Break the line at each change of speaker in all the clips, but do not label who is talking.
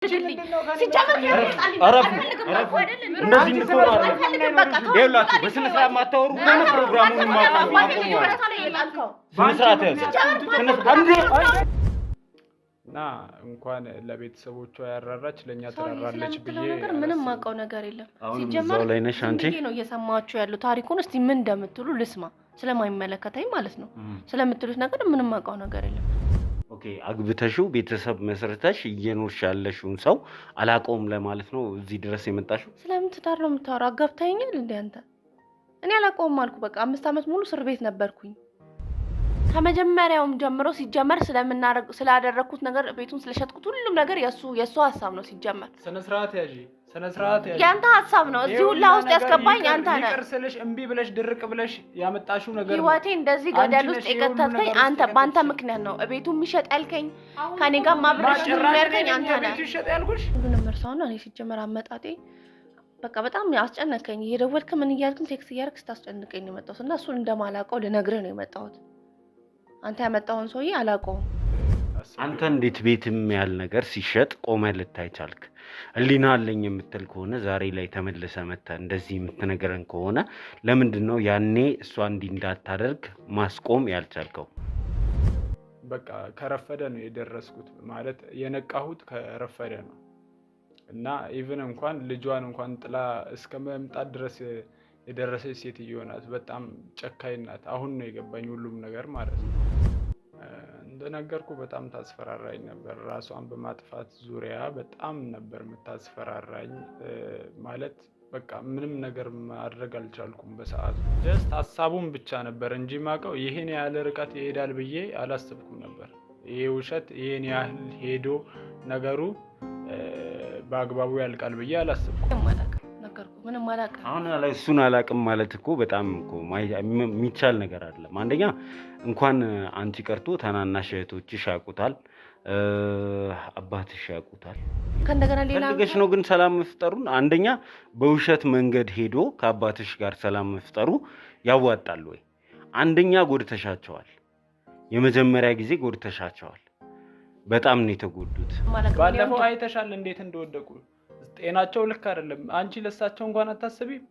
እና እንኳን ለቤተሰቦቿ ያራራች ለኛ ተራራለች ብዬ
ምንም ማቀው ነገር የለም። ሲጀመር ነው እየሰማችሁ ያለው ታሪኩን እስቲ ምን እንደምትሉ ልስማ። ስለማይመለከተኝ ማለት ነው። ስለምትሉት ነገር ምንም ማቀው ነገር የለም።
ኦኬ አግብተሽው ቤተሰብ መስርተሽ እየኖርሽ ያለሽውን ሰው አላቆም ለማለት ነው እዚህ ድረስ የመጣሽው?
ስለምን ትዳር ነው የምታወራው? አጋብታኛል እንዴ አንተ? እኔ አላቆም አልኩ። በቃ 5 አመት ሙሉ እስር ቤት ነበርኩኝ። ከመጀመሪያውም ጀምሮ ሲጀመር ስላደረኩት ነገር ቤቱን ስለሸጥኩት ሁሉም ነገር የሱ ሐሳብ ነው። ሲጀመር
ስነ ስርዓት ያዢ
ያንተ ሐሳብ ነው። እዚህ ሁላ ውስጥ ያስገባኝ አንተ ነህ።
ይቅር ስልሽ እምቢ ብለሽ ድርቅ ብለሽ ያመጣሽው ነገር ነው።
ህይወቴ እንደዚህ ገደል ውስጥ የከተትከኝ አንተ ባንተ ምክንያት ነው። ቤቱ የሚሸጥ ያልከኝ ከኔ ጋር ማብረሽ ያልከኝ አንተ ነህ።
ቤቱ ይሸጥ ያልኩሽ
ሁሉንም እርሳውና እኔ ሲጀመር አመጣጤ በቃ በጣም ያስጨነቀኝ። እየደወልክ ምን እያልክም ቴክስት እያደረክ ስታስጨንቀኝ ነው የመጣሁት እና እሱን እንደማላውቀው ልነግርህ ነው የመጣሁት። አንተ ያመጣውን ሰውዬ አላውቀውም።
አንተ እንዴት ቤትም ያል ነገር ሲሸጥ ቆመህ ልታይ ቻልክ? ህሊና አለኝ የምትል ከሆነ ዛሬ ላይ ተመልሰ መተህ እንደዚህ የምትነግረን ከሆነ ለምንድን ነው ያኔ እሷ እንዲህ እንዳታደርግ ማስቆም ያልቻልከው?
በቃ ከረፈደ ነው የደረስኩት። ማለት የነቃሁት ከረፈደ ነው እና ኢቭን እንኳን ልጇን እንኳን ጥላ እስከ መምጣት ድረስ የደረሰች ሴትዮ ናት። በጣም ጨካኝ ናት። አሁን ነው የገባኝ ሁሉም ነገር ማለት ነው። እንደነገርኩ በጣም ታስፈራራኝ ነበር። ራሷን በማጥፋት ዙሪያ በጣም ነበር የምታስፈራራኝ። ማለት በቃ ምንም ነገር ማድረግ አልቻልኩም በሰዓቱ። ጀስት ሀሳቡን ብቻ ነበር እንጂ ማቀው ይሄን ያህል ርቀት ይሄዳል ብዬ አላሰብኩም ነበር። ይሄ ውሸት ይሄን ያህል ሄዶ ነገሩ በአግባቡ ያልቃል ብዬ አላሰብኩም።
ምንም አላውቅም።
አሁን ላይ እሱን አላውቅም ማለት እኮ በጣም እኮ የሚቻል ነገር አይደለም። አንደኛ እንኳን አንቺ ቀርቶ ታናናሽ እህቶችሽ ያውቁታል፣ አባትሽ ያውቁታል።
ከእንደገና ሌላ
ፈልገሽ ነው ግን ሰላም መፍጠሩን። አንደኛ በውሸት መንገድ ሄዶ ከአባትሽ ጋር ሰላም መፍጠሩ ያዋጣል ወይ? አንደኛ ጎድተሻቸዋል። የመጀመሪያ ጊዜ ጎድተሻቸዋል። በጣም ነው የተጎዱት።
ባለፈው አይተሻል እንዴት እንደወደቁ። ጤናቸው ልክ አይደለም። አንቺ ለሳቸው እንኳን አታስቢም።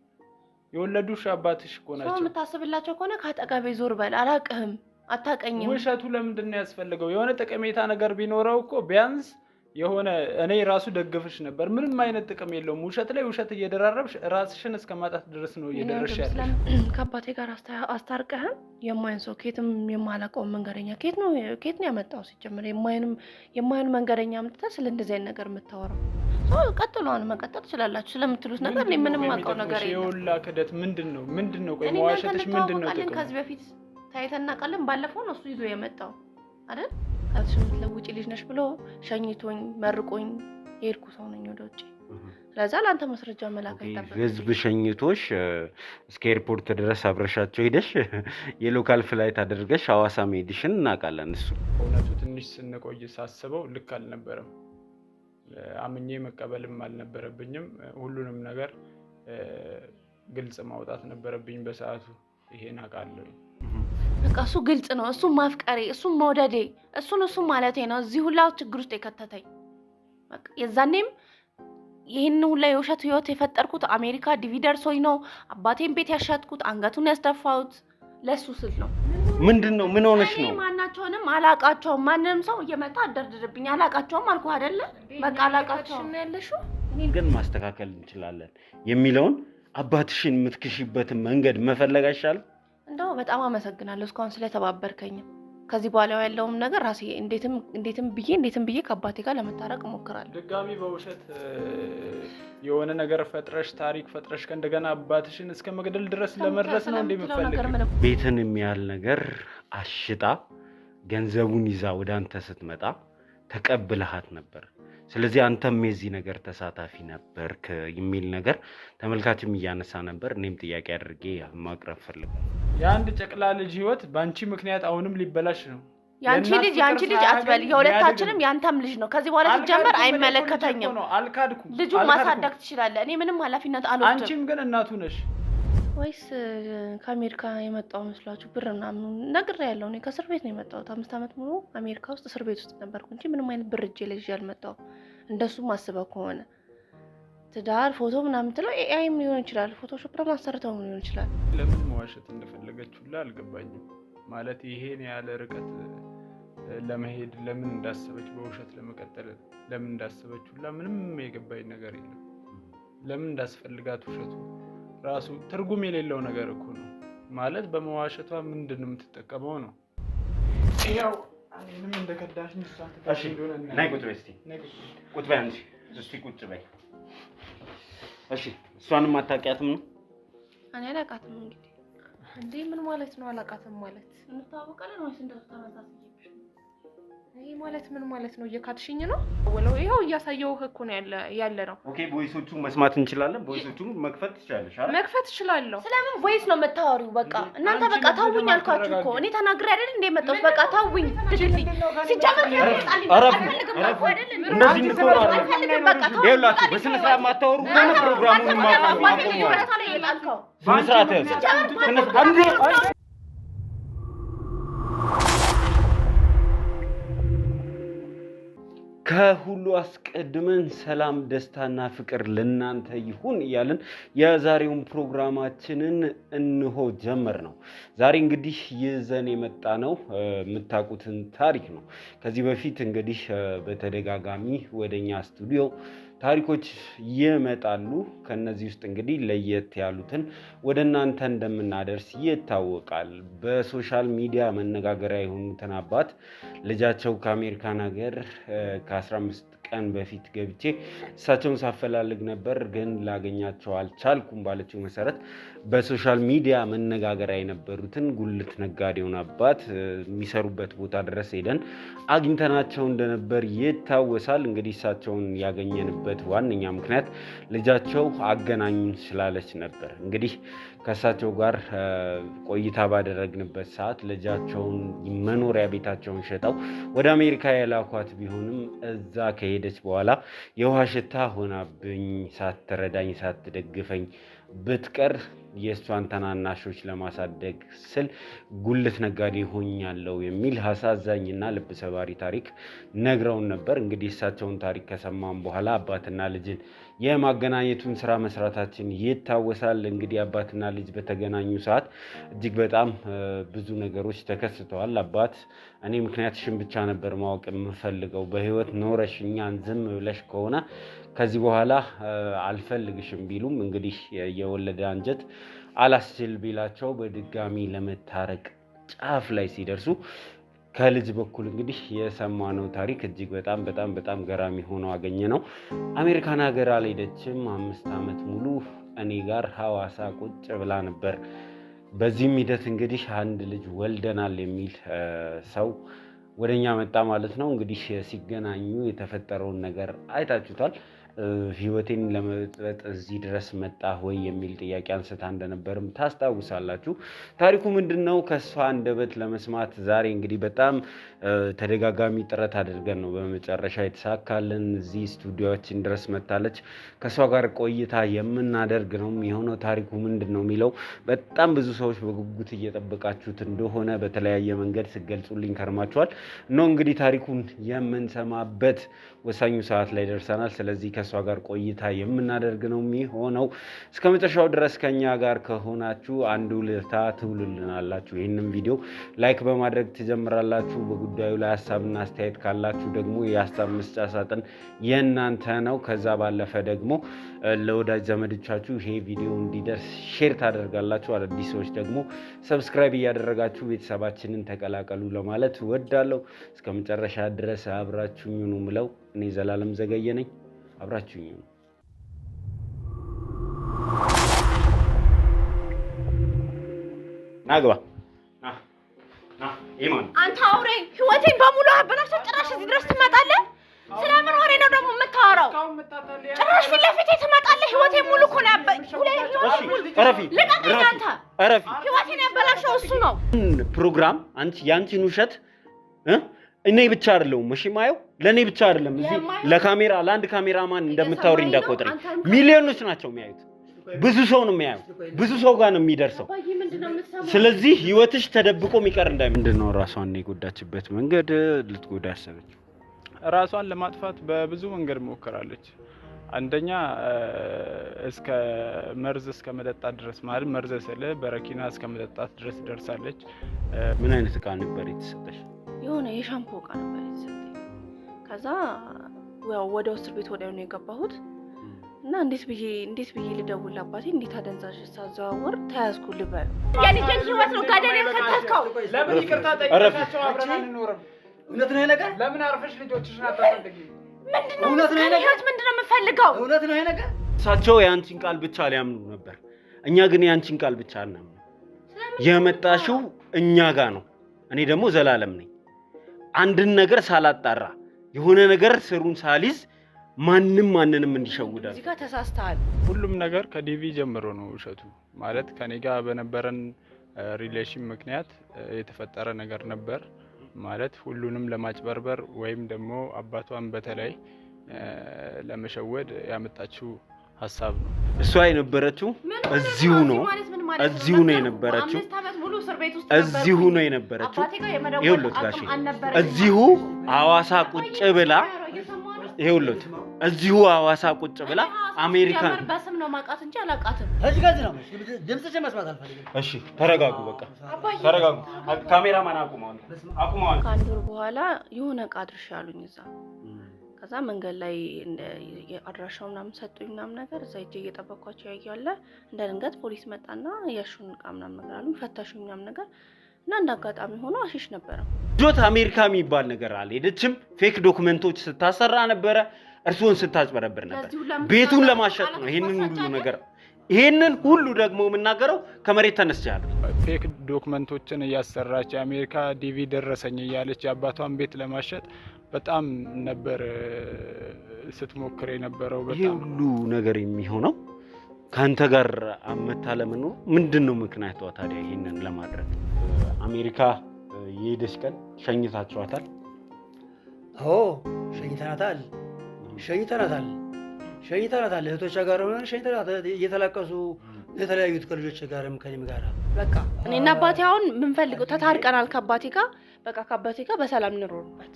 የወለዱሽ አባትሽ እኮ ናቸው።
ሰው የምታስብላቸው ከሆነ ካጠገቤ ዞር በል። አላቅህም፣ አታቀኝም።
ውሸቱ ለምንድን ነው ያስፈልገው? የሆነ ጠቀሜታ ነገር ቢኖረው እኮ ቢያንስ የሆነ እኔ ራሱ ደግፍሽ ነበር። ምንም አይነት ጥቅም የለውም። ውሸት ላይ ውሸት እየደራረብሽ ራስሽን እስከማጣት ድረስ ነው እየደረስሽ ያለሽ።
ከአባቴ ጋር አስታርቀህም የማይን ሰው ኬትም የማላውቀው መንገደኛ ኬት ነው ያመጣው? ሲጀምር የማይን መንገደኛ አምጥተህ ስለ እንደዚህ አይነት ነገር የምታወራው ቀጥሏን መቀጠል ትችላላችሁ። ስለምትሉት ነገር እኔ ምንም ማውቀው ነገር የለም።
የውላ ክደት ምንድነው? ቆይ መዋሸትሽ ምንድነው ጥቅም?
ከዚህ በፊት ታይተና ቃልን ባለፈው ነው እሱ ይዞ የመጣው አይደል? አትሽም ለውጪ ልጅ ነሽ ብሎ ሸኝቶኝ መርቆኝ የሄድኩ ሰው ነኝ ወደ ውጪ። ስለዛ ለአንተ ማስረጃ መላክ አይጠበቅም።
ህዝብ ሸኝቶሽ እስከ ኤርፖርት ድረስ አብረሻቸው ሄደሽ የሎካል ፍላይት አድርገሽ ሐዋሳ መሄድሽን እናውቃለን። እሱ
እውነቱ ትንሽ ስንቆይ ሳስበው ልክ አልነበረም። አምኜ መቀበልም አልነበረብኝም። ሁሉንም ነገር ግልጽ ማውጣት ነበረብኝ በሰዓቱ። ይሄን አውቃለሁ።
በቃ እሱ ግልጽ ነው። እሱ ማፍቀሬ፣ እሱ መውደዴ፣ እሱ ማለቴ ነው እዚህ ሁላ ችግር ውስጥ የከተተኝ። በቃ የዛኔም ይሄን ሁላ የውሸት ህይወት የፈጠርኩት አሜሪካ ዲቪ ደርሶኝ ነው። አባቴን ቤት ያሻጥኩት፣ አንገቱን ያስደፋሁት ለሱ ስል ነው።
ምንድነው? ምን ሆነሽ ነው?
ማናቸውንም አላቃቸውም። ማንንም ሰው እየመጣ አደርድርብኝ አላቃቸውም አልኩ አይደለ? በቃ አላቃቸውም ነው ያለሽው።
ግን ማስተካከል እንችላለን የሚለውን አባትሽን የምትክሽበትን መንገድ መፈለግ አይሻልም?
እንደው በጣም አመሰግናለሁ እስካሁን ስለተባበርከኝ። ከዚህ በኋላ ያለውም ነገር ራሴ እንዴትም ብዬ ከአባቴ ጋር ለመታረቅ እሞክራለሁ።
ድጋሚ በውሸት የሆነ ነገር ፈጥረሽ ታሪክ ፈጥረሽ ከእንደገና አባትሽን እስከ መግደል ድረስ ለመድረስ ነው እንደምፈልግ።
ቤትን የሚያህል ነገር አሽጣ ገንዘቡን ይዛ ወደ አንተ ስትመጣ ተቀብለሃት ነበር። ስለዚህ አንተም የዚህ ነገር ተሳታፊ ነበርክ የሚል ነገር ተመልካችም እያነሳ ነበር። እኔም ጥያቄ አድርጌ ማቅረብ ፈልጋለሁ።
የአንድ ጨቅላ ልጅ ህይወት በአንቺ ምክንያት አሁንም ሊበላሽ ነው።
ያንቺ ልጅ አትበል። የሁለታችንም ያንተም ልጅ ነው። ከዚህ በኋላ ሲጀመር አይመለከተኝም።
አልካድኩም።
ልጁ ማሳደግ ትችላለህ። እኔ ምንም ኃላፊነት አልወስድም።
አንቺም ግን እናቱ ነሽ።
ወይስ ከአሜሪካ የመጣው መስሏችሁ? ብር ምናምን ነግሬያለሁ። እኔ ከእስር ቤት ነው የመጣሁት። 5 አመት ሙሉ አሜሪካ ውስጥ እስር ቤት ውስጥ ነበርኩ እንጂ ምንም አይነት ብር እጄ ላይ ይዤ አልመጣሁም። እንደሱ ማስበው ከሆነ ትዳር ፎቶ ምናምን ትለው ኤአይም ሊሆን ይችላል፣ ፎቶሾፕ ደግሞ አሰርተው ሊሆን ይችላል።
ለምን መዋሸት እንደፈለገች ሁላ አልገባኝም። ማለት ይሄን ያለ ርቀት ለመሄድ ለምን እንዳሰበች በውሸት ለመቀጠል ለምን እንዳሰበች ሁላ ምንም የገባኝ ነገር የለም። ለምን እንዳስፈልጋት ውሸቱ ራሱ ትርጉም የሌለው ነገር እኮ ነው። ማለት በመዋሸቷ ምንድን ነው የምትጠቀመው ነው? ያው እኔንም እንደከዳሽ ንሳት ታሽ እንደሆነ
ናይ ቁጭ በይ እስቲ ቁጭ በይ አንቺ እስቲ ቁጭ በይ። እሺ እሷንም አታውቂያትም ነው?
እኔ አላውቃትም። እንዴ ምን ማለት ነው አላውቃትም ማለት? እንታወቃለን ወይስ እንደው ተመሳሳይ? ይሄ ማለት ምን ማለት ነው? እየካድሽኝ ነው? ወለው ይሄው እያሳየውህ እኮ ነው ያለ ነው።
ኦኬ ቮይሶቹ መስማት እንችላለን። ቮይሶቹ መክፈት ትችላለሽ አይደል?
መክፈት እችላለሁ። ስለምን ቮይስ ነው የምታወሪው? በቃ እናንተ በቃ ታውኝ አልኳችሁ እኮ እኔ ተናግሬ አይደል እንደ መጣሁት። በቃ ታውኝ ድልልኝ ሲጀመር
እንደዚህ እንድትሆኑ ይኸውላችሁ፣ በስነ ስርዓት ማታወሩ ከሆነ ፕሮግራሙን ማቆም ስነ ስርዓት ያዝ። ከሁሉ አስቀድመን ሰላም ደስታና ፍቅር ለናንተ ይሁን እያልን የዛሬውን ፕሮግራማችንን እንሆ ጀመር ነው። ዛሬ እንግዲህ ይዘን የመጣ ነው የምታውቁትን ታሪክ ነው። ከዚህ በፊት እንግዲህ በተደጋጋሚ ወደኛ ስቱዲዮ ታሪኮች ይመጣሉ። ከነዚህ ውስጥ እንግዲህ ለየት ያሉትን ወደ እናንተ እንደምናደርስ ይታወቃል። በሶሻል ሚዲያ መነጋገሪያ የሆኑትን አባት ልጃቸው ከአሜሪካን ሀገር ከ15 ቀን በፊት ገብቼ እሳቸውን ሳፈላልግ ነበር፣ ግን ላገኛቸው አልቻልኩም ባለችው መሰረት በሶሻል ሚዲያ መነጋገሪያ የነበሩትን ጉልት ነጋዴውን አባት የሚሰሩበት ቦታ ድረስ ሄደን አግኝተናቸው እንደነበር ይታወሳል። እንግዲህ እሳቸውን ያገኘንበት ዋነኛ ምክንያት ልጃቸው አገናኙን ስላለች ነበር። እንግዲህ ከእሳቸው ጋር ቆይታ ባደረግንበት ሰዓት ልጃቸውን መኖሪያ ቤታቸውን ሸጠው ወደ አሜሪካ የላኳት ቢሆንም እዛ ከሄደች በኋላ የውሃ ሽታ ሆናብኝ ሳትረዳኝ ሳትደግፈኝ ብትቀር የእሷን ተናናሾች ለማሳደግ ስል ጉልት ነጋዴ ሆኛለሁ የሚል አሳዛኝና ልብ ሰባሪ ታሪክ ነግረውን ነበር። እንግዲህ እሳቸውን ታሪክ ከሰማን በኋላ አባትና ልጅን የማገናኘቱን ስራ መስራታችን ይታወሳል። እንግዲህ አባትና ልጅ በተገናኙ ሰዓት እጅግ በጣም ብዙ ነገሮች ተከስተዋል። አባት እኔ ምክንያትሽን ብቻ ነበር ማወቅ የምፈልገው፣ በህይወት ኖረሽ እኛን ዝም ብለሽ ከሆነ ከዚህ በኋላ አልፈልግሽም ቢሉም እንግዲህ የወለደ አንጀት አላስችል ቢላቸው በድጋሚ ለመታረቅ ጫፍ ላይ ሲደርሱ ከልጅ በኩል እንግዲህ የሰማነው ታሪክ እጅግ በጣም ገራሚ ሆኖ አገኘ ነው። አሜሪካን ሀገር አልሄደችም። 5 ዓመት ሙሉ እኔ ጋር ሐዋሳ ቁጭ ብላ ነበር። በዚህም ሂደት እንግዲህ አንድ ልጅ ወልደናል የሚል ሰው ወደኛ መጣ ማለት ነው። እንግዲህ ሲገናኙ የተፈጠረውን ነገር አይታችሁታል። ህይወቴን ለመጥበጥ እዚህ ድረስ መጣ ወይ የሚል ጥያቄ አንስታ እንደነበርም ታስታውሳላችሁ። ታሪኩ ምንድነው? ከሷ አንደበት ለመስማት ዛሬ እንግዲህ በጣም ተደጋጋሚ ጥረት አድርገን ነው በመጨረሻ የተሳካልን። እዚህ ስቱዲዮችን ድረስ መጣለች። ከሷ ጋር ቆይታ የምናደርግ ነው የሆነው። ታሪኩ ምንድነው የሚለው በጣም ብዙ ሰዎች በጉጉት እየጠበቃችሁት እንደሆነ በተለያየ መንገድ ስገልጹልኝ ከርማችኋል። ነው እንግዲህ ታሪኩን የምንሰማበት ወሳኙ ሰዓት ላይ ደርሰናል። ስለዚህ ከሷ ጋር ቆይታ የምናደርግ ነው የሚሆነው። እስከ መጨረሻው ድረስ ከኛ ጋር ከሆናችሁ አንድ ውለታ ትውሉልናላችሁ። ይህንን ቪዲዮ ላይክ በማድረግ ትጀምራላችሁ። በጉዳዩ ላይ ሀሳብና አስተያየት ካላችሁ ደግሞ የሀሳብ መስጫ ሳጥን የእናንተ ነው። ከዛ ባለፈ ደግሞ ለወዳጅ ዘመዶቻችሁ ይሄ ቪዲዮ እንዲደርስ ሼር ታደርጋላችሁ። አዳዲስ ሰዎች ደግሞ ሰብስክራይብ እያደረጋችሁ ቤተሰባችንን ተቀላቀሉ ለማለት ወዳለሁ። እስከ መጨረሻ ድረስ አብራችሁኝ ሁኑ ምለው እኔ ዘላለም ዘገየ ነኝ። አብራችሁኝ ሁኑ። ናግባ ኢማን
አንተ አውሬ ህይወቴን በሙሉ አበላሽቶ ጭራሽ እዚህ ድረስ ትመጣለህ? ስለምን ወሬ ነው ደግሞ የምታወራው? ጭራሽ ፊት ለፊቴ ትመጣለህ? ህይወቴን ሙሉ እኮ ነው ህይወቴን ያበላሸው እሱ ነው።
ፕሮግራም አንቺ ያንቺን ውሸት እኔ ብቻ አይደለሁም እሺ ማየው፣ ለኔ ብቻ አይደለም። እዚህ ለካሜራ ለአንድ ካሜራማን እንደምታወሪ እንዳቆጥሪ ሚሊዮኖች ናቸው የሚያዩት። ብዙ ሰው ነው የሚያየው፣ ብዙ ሰው ጋር ነው የሚደርሰው። ስለዚህ ህይወትሽ ተደብቆ የሚቀር ምንድነው ራሷን የጎዳችበት መንገድ ልትጎዳ ያሰበችው
ራሷን ለማጥፋት በብዙ መንገድ ሞክራለች። አንደኛ እስከ መርዝ እስከ መጠጣት ድረስ ማለት መርዝ ስለ በረኪና እስከ መጠጣት ድረስ ደርሳለች።
ምን አይነት እቃ ነበር የተሰጠሽ?
የሆነ የሻምፖ እቃ ነበር የተሰጠኝ። ከዛ ወደ እስር ቤት ወዲያው ነው የገባሁት እና እንዴት ብዬ ልደውል አባቴ እንዴት አደንዛዥ ሳዘዋወር ተያዝኩ ልበል። የልጄን ህይወት ነው ጋደን የከተልከው።
ለምን ይቅርታ ጠይቀሻቸው አብረን አንኖርም?
እውነት ነው ነገር?
ለምን አርፈሽ ልጆችሽን አታሳድጊ?
ምንድነው የምፈልገው?
እውነት ነው ነገር?
እሳቸው የአንቺን ቃል ብቻ ሊያምኑ ነበር። እኛ ግን የአንቺን ቃል ብቻ አናምንም። የመጣሽው እኛ ጋር ነው። እኔ ደግሞ ዘላለም ነኝ። አንድን ነገር ሳላጣራ የሆነ ነገር ስሩን ሳሊዝ ማንንም እንዲሸውዳል።
እዚህ ጋር ተሳስተሃል።
ሁሉም ነገር ከዲቪ ጀምሮ ነው ውሸቱ። ማለት ከኔ ጋር በነበረን ሪሌሽን ምክንያት የተፈጠረ ነገር ነበር። ማለት ሁሉንም ለማጭበርበር ወይም ደግሞ አባቷን በተለይ ለመሸወድ ያመጣችው ሀሳብ ነው።
እሷ የነበረችው እዚሁ ነው የነበረችው። እዚሁ ነው የነበረችው። ይኸውልዎት ጋሼ እዚሁ ሐዋሳ ቁጭ ብላ ይኸውልዎት እዚሁ ሐዋሳ ቁጭ ብላ አሜሪካን
በስም ነው ማውቃት እንጂ አላውቃትም።
ድምፅሽን መስማት አልፈልግም።
እሺ ተረጋጉ፣ በቃ ተረጋጉ። ካሜራማን አቁመዋል።
ከአንድ ወር በኋላ የሆነ እቃ አድርሻ ያሉኝ እዛ። ከዛ መንገድ ላይ አድራሻው ምናምን ሰጡኝ ምናምን ነገር እዛ ሂጅ እየጠበኳቸው ያያለ እንደ ድንገት ፖሊስ መጣና ያሹን እቃ ምናምን ነገር አሉኝ። ፈታሹኝ ምናምን ነገር እና እንደ አጋጣሚ ሆኖ አሽሽ ነበረ። ጆት
አሜሪካ የሚባል ነገር አልሄደችም። ፌክ ዶክመንቶች ስታሰራ ነበረ። እርሱን ስታጭበረብር ነበር። ቤቱን ለማሸጥ ነው ይሄንን ሁሉ ደግሞ የምናገረው ከመሬት ተነስቻለሁ።
ፌክ ዶክመንቶችን እያሰራች የአሜሪካ ዲቪ ደረሰኝ እያለች የአባቷን ቤት ለማሸጥ በጣም ነበር ስትሞክር የነበረው።
ይሄ ሁሉ ነገር የሚሆነው ካንተ ጋር አመታ ለመኖር ምንድነው ምክንያቷ ታዲያ? ይሄንን ለማድረግ አሜሪካ የሄደች ቀን ሸኝታችኋታል?
አዎ ሸኝተናታል። እህቶቿ ጋር ሆነን ሸኝተናታል። እየተላቀሱ የተለያዩት ከልጆች ጋርም ከኔም ጋር በቃ
እኔና አባቴ አሁን የምንፈልገው ተታርቀናል። ከአባቴ ጋር በቃ ከአባቴ ጋር በሰላም እንኖርበት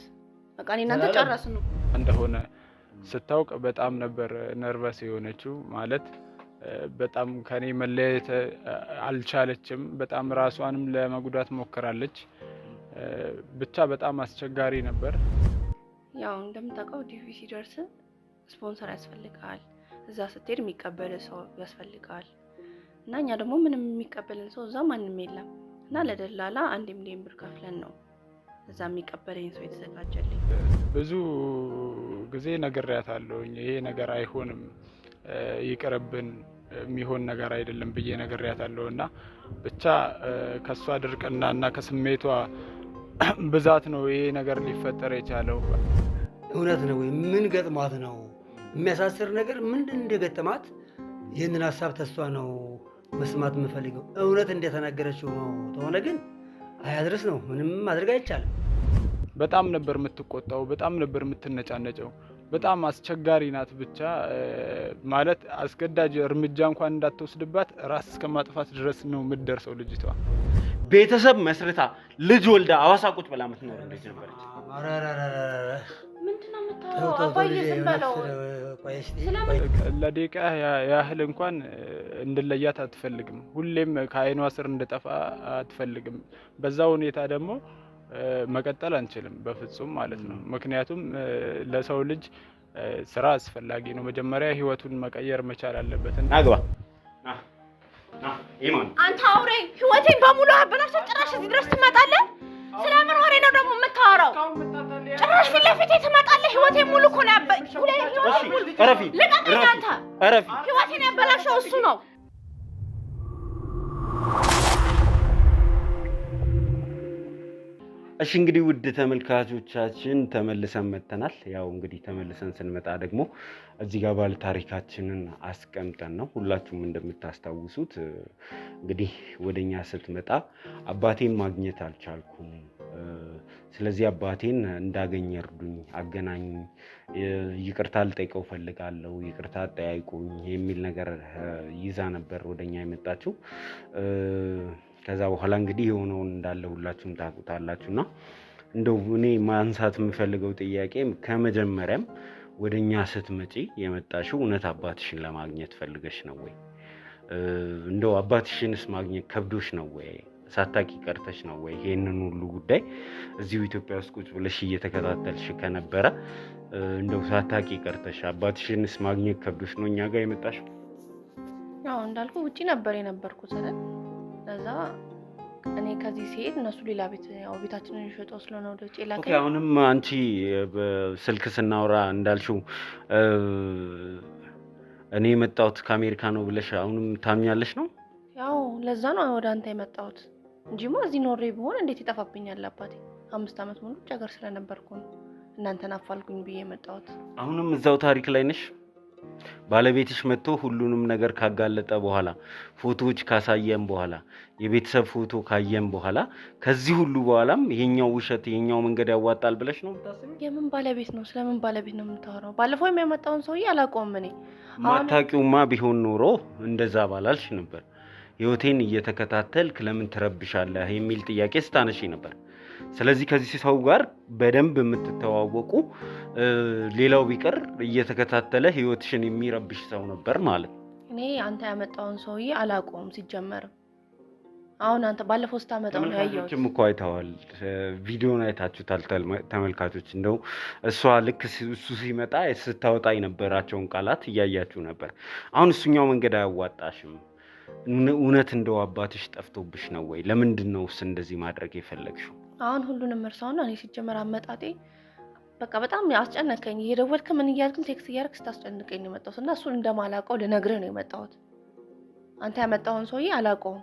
በቃ እኔ እናንተ ጨረስን እንደሆነ
ስታውቅ በጣም ነበር ነርቨስ የሆነችው። ማለት በጣም ከኔ መለየት አልቻለችም። በጣም ራሷንም ለመጉዳት ሞክራለች። ብቻ በጣም አስቸጋሪ ነበር።
ያው እንደምታውቀው ዲቪ ሲደርስ ስፖንሰር ያስፈልጋል። እዛ ስትሄድ የሚቀበል ሰው ያስፈልጋል እና እኛ ደግሞ ምንም የሚቀበልን ሰው እዛ ማንም የለም እና ለደላላ 1 ሚሊዮን ብር ከፍለን ነው እዛ የሚቀበለኝ ሰው የተዘጋጀልኝ።
ብዙ ጊዜ ነግሬያታለሁኝ። ይሄ ነገር አይሆንም፣ ይቅርብን፣ የሚሆን ነገር አይደለም ብዬ ነግሬያታለሁ እና ብቻ ከሷ ድርቅናና ከስሜቷ ብዛት ነው ይሄ ነገር ሊፈጠር የቻለው።
እውነት ነው ወይ? ምን ገጥሟት ነው? የሚያሳስር ነገር ምንድን እንደገጠማት ይህንን ሀሳብ ተስቷ ነው መስማት የምፈልገው። እውነት እንደተናገረችው ነው ተሆነ ግን አያድርስ ነው። ምንም ማድረግ አይቻልም።
በጣም ነበር የምትቆጣው፣ በጣም ነበር የምትነጫነጨው። በጣም አስቸጋሪ ናት። ብቻ ማለት አስገዳጅ እርምጃ እንኳን እንዳትወስድባት ራስ እስከ ማጥፋት ድረስ ነው የምትደርሰው ልጅቷ።
ቤተሰብ መስርታ ልጅ ወልዳ ሐዋሳ ቁጭ ብላ የምትኖር ልጅ ነበረች።
ምንድነው የምታወራው? አባዬ ዝም በለው።
ለደቂቃ ያህል እንኳን እንድለያት አትፈልግም። ሁሌም ከዓይኗ ስር እንድጠፋ አትፈልግም። በዛ ሁኔታ ደግሞ መቀጠል አንችልም በፍጹም ማለት ነው። ምክንያቱም ለሰው ልጅ ስራ አስፈላጊ ነው። መጀመሪያ ህይወቱን መቀየር መቻል አለበት።
አግባ
አንተ አውሬ! ህይወቴን በሙሉ አበላሽተህ ጭራሽ እዚህ ድረስ ትመጣለህ? ስለምን ወሬ ነው ደግሞ የምታወራው? ጭራሽ ፊት ለፊቴ ትመጣለህ? ህይወቴን ሙሉ እኮ ነው ልቀቀኝ አንተ! ህይወቴን ያበላሸው እሱ ነው።
እሺ እንግዲህ ውድ ተመልካቾቻችን ተመልሰን መጥተናል። ያው እንግዲህ ተመልሰን ስንመጣ ደግሞ እዚህ ጋር ባለ ታሪካችንን አስቀምጠን ነው። ሁላችሁም እንደምታስታውሱት እንግዲህ ወደኛ ስትመጣ አባቴን ማግኘት አልቻልኩም፣ ስለዚህ አባቴን እንዳገኝ እርዱኝ፣ አገናኙኝ፣ ይቅርታ ልጠይቀው ፈልጋለሁ፣ ይቅርታ ጠያይቁኝ የሚል ነገር ይዛ ነበር ወደኛ የመጣችው። ከዛ በኋላ እንግዲህ የሆነውን እንዳለ ሁላችሁም ታውቁታላችሁና እንደው እኔ ማንሳት የምፈልገው ጥያቄ ከመጀመሪያም ወደኛ ስትመጪ የመጣሽው እውነት አባትሽን ለማግኘት ፈልገሽ ነው ወይ? እንደው አባትሽንስ ማግኘት ከብዶሽ ነው ወይ? ሳታቂ ቀርተሽ ነው ወይ? ይሄንን ሁሉ ጉዳይ እዚሁ ኢትዮጵያ ውስጥ ቁጭ ብለሽ እየተከታተልሽ ከነበረ እንደው ሳታቂ ቀርተሽ አባትሽንስ ማግኘት ከብዶሽ ነው እኛ ጋር የመጣሽው?
ያው እንዳልኩ ውጪ ነበር የነበርኩት አይደል? ለዛ እኔ ከዚህ ሲሄድ እነሱ ሌላ ቤት ያው ቤታችንን ሸጠው ስለሆነ ወደ ውጪ ላከኝ።
ኦኬ አሁንም አንቺ በስልክ ስናወራ እንዳልሽው እኔ የመጣሁት ከአሜሪካ ነው ብለሽ አሁንም ታምኛለሽ ነው?
ያው ለዛ ነው ወደ አንተ የመጣሁት እንጂማ እዚህ ኖሬ ቢሆን እንዴት ይጠፋብኛል አባቴ? 5 ዓመት ሙሉ ውጭ ሀገር ስለነበርኩ ነው እናንተን አፋልጉኝ ብዬ የመጣሁት።
አሁንም እዛው ታሪክ ላይ ነሽ? ባለቤትሽ መጥቶ ሁሉንም ነገር ካጋለጠ በኋላ ፎቶዎች ካሳየን በኋላ የቤተሰብ ፎቶ ካየን በኋላ ከዚህ ሁሉ በኋላም ይሄኛው ውሸት ይሄኛው መንገድ ያዋጣል ብለሽ ነው የምታስቢው?
የምን ባለቤት ነው? ስለምን ባለቤት ነው የምታወራው? ባለፈው የሚያመጣውን ሰውዬ አላውቀውም እኔ።
ማታውቂውማ ቢሆን ኖሮ እንደዛ ባላልሽ ነበር። ህይወቴን እየተከታተልክ ለምን ትረብሻለህ የሚል ጥያቄ ስታነሺ ነበር። ስለዚህ ከዚህ ሰው ጋር በደንብ የምትተዋወቁ ሌላው ቢቀር እየተከታተለ ህይወትሽን የሚረብሽ ሰው ነበር ማለት ነው።
እኔ አንተ ያመጣውን ሰውዬ አላውቀውም ሲጀመር። አሁን አንተ ባለፈው ስታመጣው ነው ያየሁት።
ተመልካቾችም እኮ አይተዋል፣ ቪዲዮን አይታችሁታል ተመልካቾች። እንደው እሷ ልክ እሱ ሲመጣ ስታወጣ የነበራቸውን ቃላት እያያችሁ ነበር። አሁን እሱኛው መንገድ አያዋጣሽም። እውነት እንደው አባትሽ ጠፍቶብሽ ነው ወይ? ለምንድን ነውስ እንደዚህ ማድረግ የፈለግሽው?
አሁን ሁሉንም እርሳውና እኔ ሲጀመር አመጣጤ በቃ በጣም አስጨነቀኝ። እየደወልክ ምን እያልክም ቴክስት እያደረግህ ስታስጨንቀኝ ነው የመጣሁት እና እሱን እንደማላውቀው ልነግርህ ነው የመጣሁት። አንተ ያመጣውን ሰውዬ አላውቀውም።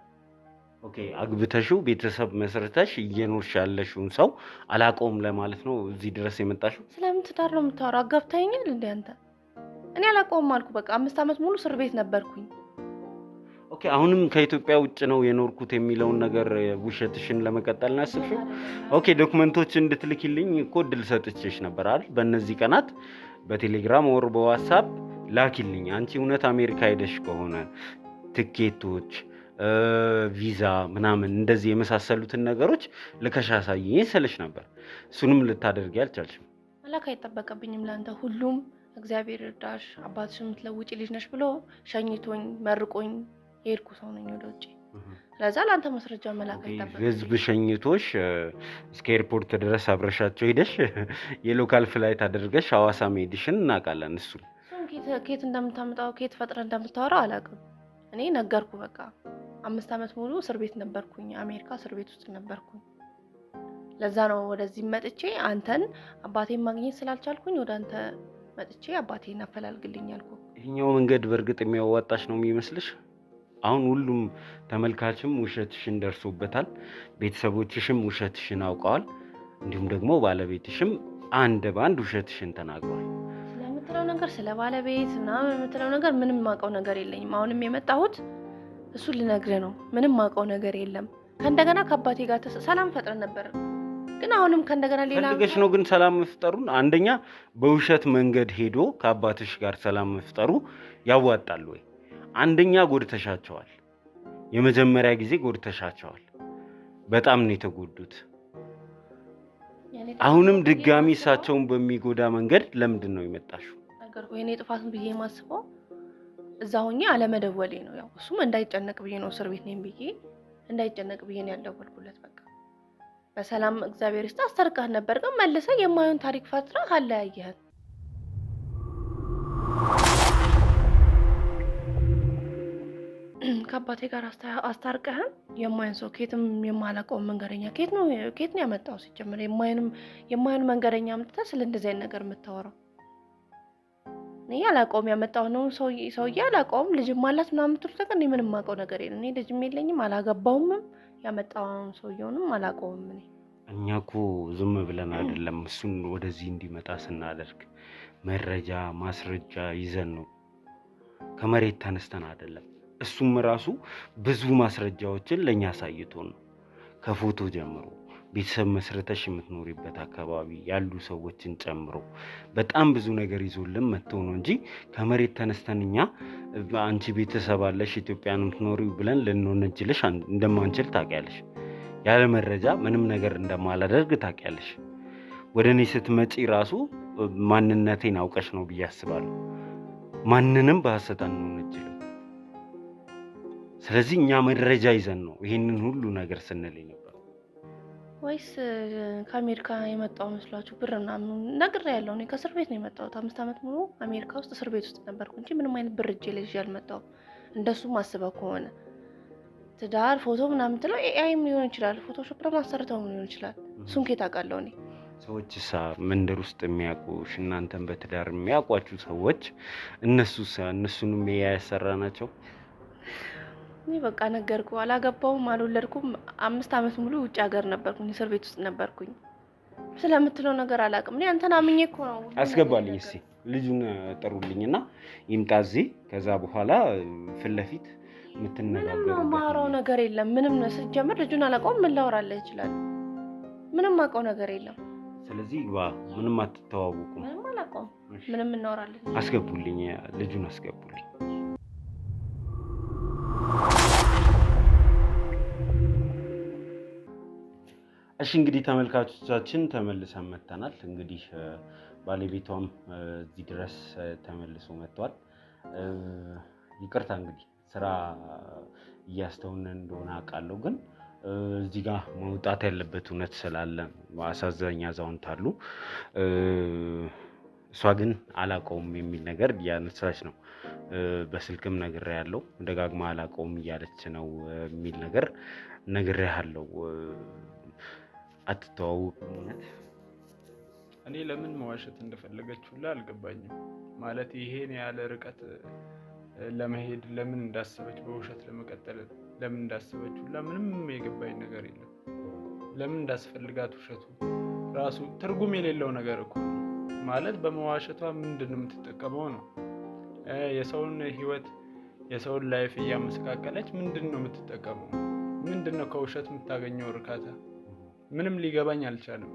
ኦኬ አግብተሽው ቤተሰብ መስርተሽ እየኖርሽ ያለሽውን ሰው አላውቀውም ለማለት ነው እዚህ ድረስ የመጣሽው?
ስለምን ትዳር ነው የምታወራው? አጋብተኸኛል እንዴ አንተ? እኔ አላውቀውም አልኩ። በቃ 5 ዓመት ሙሉ እስር ቤት ነበርኩኝ።
ኦኬ አሁንም ከኢትዮጵያ ውጭ ነው የኖርኩት የሚለውን ነገር ውሸትሽን ለመቀጠል ነው ያሰብሽው? ኦኬ ዶክመንቶች እንድትልኪልኝ እኮ እድል ሰጥቼሽ ነበር አይደል? በእነዚህ ቀናት በቴሌግራም ወር በዋትስአፕ ላኪልኝ። አንቺ እውነት አሜሪካ ሄደሽ ከሆነ ትኬቶች፣ ቪዛ ምናምን እንደዚህ የመሳሰሉትን ነገሮች ልከሽ አሳይኝ ስልሽ ነበር። እሱንም ልታደርጊ አልቻልሽም።
መላክ አይጠበቅብኝም ለአንተ። ሁሉም እግዚአብሔር እርዳሽ አባትሽ የምትለውጪ ልጅ ነሽ ብሎ ሸኝቶኝ መርቆኝ የሄድኩ ሰው ነኝ ወደ ውጭ። ስለዛ ለአንተ ማስረጃ መላክ አይጠበቅብኝም።
ህዝብ ሸኝቶሽ እስከ ኤርፖርት ድረስ አብረሻቸው ሄደሽ የሎካል ፍላይት አድርገሽ ሐዋሳ መሄድሽን እናውቃለን። እሱን
ኬት እንደምታመጣው ኬት ፈጥረ እንደምታወራው አላውቅም። እኔ ነገርኩ በቃ 5 ዓመት ሙሉ እስር ቤት ነበርኩኝ። አሜሪካ እስር ቤት ውስጥ ነበርኩኝ። ለዛ ነው ወደዚህ መጥቼ አንተን አባቴን ማግኘት ስላልቻልኩኝ ወደ አንተ መጥቼ አባቴን አፈላልግልኝ አልኩ።
ይሄኛው መንገድ በእርግጥ የሚያዋጣሽ ነው የሚመስልሽ? አሁን ሁሉም ተመልካችም ውሸትሽን ደርሶበታል፣ ቤተሰቦችሽም ውሸትሽን አውቀዋል፣ እንዲሁም ደግሞ ባለቤትሽም አንድ በአንድ ውሸትሽን ተናግሯል።
ስለምትለው ነገር ስለ ባለቤት ምናምን የምትለው ነገር ምንም ማውቀው ነገር የለኝም። አሁንም የመጣሁት እሱን ልነግርህ ነው። ምንም ማውቀው ነገር የለም። ከእንደገና ከአባቴ ጋር ሰላም ፈጥረን ነበር፣ ግን አሁንም ከእንደገና ሌላ
ፈልገሽ ነው። ግን ሰላም መፍጠሩን አንደኛ በውሸት መንገድ ሄዶ ከአባትሽ ጋር ሰላም መፍጠሩ ያዋጣል ወይ? አንደኛ ጎድተሻቸዋል። የመጀመሪያ ጊዜ ጎድተሻቸዋል። በጣም ነው የተጎዱት። አሁንም ድጋሚ እሳቸውን በሚጎዳ መንገድ ለምንድን ነው የመጣሽው?
ነገርኩህ። የኔ ጥፋት ብዬ የማስበው እዛ ሆኜ አለመደወሌ ነው። ያው እሱም እንዳይጨነቅ ብዬ ነው እስር ቤት ነኝ ብዬ እንዳይጨነቅ ብዬ ነው ያልደወልኩለት። በቃ በሰላም እግዚአብሔር ይስጥ አስተርቀህ ነበር፣ ግን መልሰህ የማይሆን ታሪክ ፈጥረህ አለያየህን። ከአባቴ ጋር አስታርቀህን የማይሆን ሰው ኬትም የማላውቀውን መንገደኛ ኬት ነው ያመጣው? ሲጀምር የማይሆን መንገደኛ አምጥተህ ስለ እንደዚህ አይነት ነገር የምታወራው? እኔ አላውቀውም። ያመጣው ነው ሰውዬ አላውቀውም። ልጅም አላት ምናምን የምትሉት ነገር እኔ ምንም የማውቀው ነገር የለም። እኔ ልጅም የለኝም፣ አላገባውምም። ያመጣውን ሰውዬውንም አላውቀውም።
እኛ እኮ ዝም ብለን አይደለም እሱን ወደዚህ እንዲመጣ ስናደርግ መረጃ ማስረጃ ይዘን ነው፣ ከመሬት ተነስተን አይደለም። እሱም ራሱ ብዙ ማስረጃዎችን ለኛ አሳይቶን ነው። ከፎቶ ጀምሮ ቤተሰብ መስርተሽ የምትኖሪበት አካባቢ ያሉ ሰዎችን ጨምሮ በጣም ብዙ ነገር ይዞልን መጥቶ ነው እንጂ ከመሬት ተነስተን እኛ አንቺ ቤተሰብ አለሽ ኢትዮጵያ ነው የምትኖሪው ብለን ልንወነጅልሽ እንደማንችል ታውቂያለሽ። ያለ መረጃ ምንም ነገር እንደማላደርግ ታውቂያለሽ። ወደ እኔ ስትመጪ ራሱ ማንነቴን አውቀሽ ነው ብዬ አስባለሁ። ማንንም በሐሰት አንወነጅልም። ስለዚህ እኛ መረጃ ይዘን ነው ይሄንን ሁሉ ነገር ስንል ነበር።
ወይስ ከአሜሪካ የመጣው መስሏችሁ ብር ምናምን ነግሬያለሁ። እኔ ከእስር ቤት ነው የመጣሁት። 5 ዓመት ሙሉ አሜሪካ ውስጥ እስር ቤት ውስጥ ነበርኩ እንጂ ምንም አይነት ብር እጄ ላይ ይዤ አልመጣሁም። እንደሱም አስበው ከሆነ ትዳር ፎቶ ምናምን ትለው ኤአይም ሊሆን ይችላል፣ ፎቶሾፕ ደግሞ አሰርተው ሊሆን ይችላል። እሱን ከየት አውቃለሁ እኔ?
ሰዎችስ መንደር ውስጥ የሚያውቁሽ እናንተን በትዳር የሚያውቋችሁ ሰዎች እነሱንም ኤአይ ያሰራ ናቸው?
እኔ በቃ ነገርኩ፣ አላገባውም፣ አልወለድኩም። 5 ዓመት ሙሉ ውጭ ሀገር ነበርኩኝ፣ እስር ቤት ውስጥ ነበርኩኝ። ስለምትለው ነገር አላውቅም። እኔ አንተን አምኜ እኮ ነው።
አስገባልኝ እስኪ ልጁን ጥሩልኝና ይምጣ እዚህ። ከዛ በኋላ ፊት ለፊት የምትነጋገሩበት
ምንም ማውራው ነገር የለም። ምንም ስትጀምር ልጁን አላውቀውም። ምን ላወራልህ ይችላል? ምንም አውቀው ነገር የለም።
ስለዚህ ምንም አትተዋወቁም?
ምንም አላውቀውም። ምንም እናወራለን።
አስገቡልኝ፣ ልጁን አስገቡልኝ። እሺ እንግዲህ ተመልካቾቻችን ተመልሰን መጥተናል። እንግዲህ ባለቤቷም እዚህ ድረስ ተመልሶ መጥቷል። ይቅርታ እንግዲህ ስራ እያስተውነ እንደሆነ አውቃለሁ፣ ግን እዚህ ጋር መውጣት ያለበት እውነት ስላለ አሳዛኝ አዛውንት አሉ። እሷ ግን አላውቀውም የሚል ነገር እያነሳች ነው። በስልክም ነግሬያለሁ፣ ደጋግማ አላውቀውም እያለች ነው የሚል ነገር ነግሬያለሁ። አትተዋወቁም? እውነት
እኔ ለምን መዋሸት እንደፈለገች ሁላ አልገባኝም። ማለት ይሄን ያለ ርቀት ለመሄድ ለምን እንዳሰበች፣ በውሸት ለመቀጠል ለምን እንዳሰበች ሁላ ምንም የገባኝ ነገር የለም። ለምን እንዳስፈልጋት ውሸቱ ራሱ ትርጉም የሌለው ነገር እኮ ማለት በመዋሸቷ ምንድን ነው የምትጠቀመው ነው? የሰውን ህይወት የሰውን ላይፍ እያመሰቃቀለች ምንድን ነው የምትጠቀመው? ምንድን ነው ከውሸት የምታገኘው እርካታ? ምንም ሊገባኝ አልቻለም።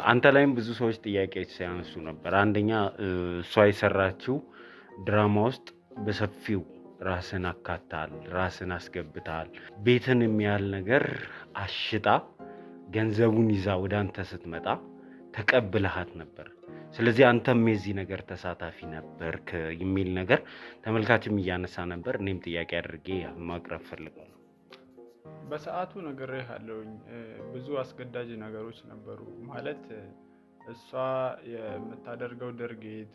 አንተ ላይም ብዙ ሰዎች ጥያቄዎች ሲያነሱ ነበር። አንደኛ እሷ የሰራችው ድራማ ውስጥ በሰፊው ራስን አካታል፣ ራስን አስገብታል። ቤትን የሚያህል ነገር አሽጣ ገንዘቡን ይዛ ወደ አንተ ስትመጣ ተቀብለሃት ነበር። ስለዚህ አንተም የዚህ ነገር ተሳታፊ ነበርክ የሚል ነገር ተመልካችም እያነሳ ነበር። እኔም ጥያቄ አድርጌ ማቅረብ ፈልጋለሁ።
በሰዓቱ ነግሬሃለሁኝ። ብዙ አስገዳጅ ነገሮች ነበሩ። ማለት እሷ የምታደርገው ድርጊት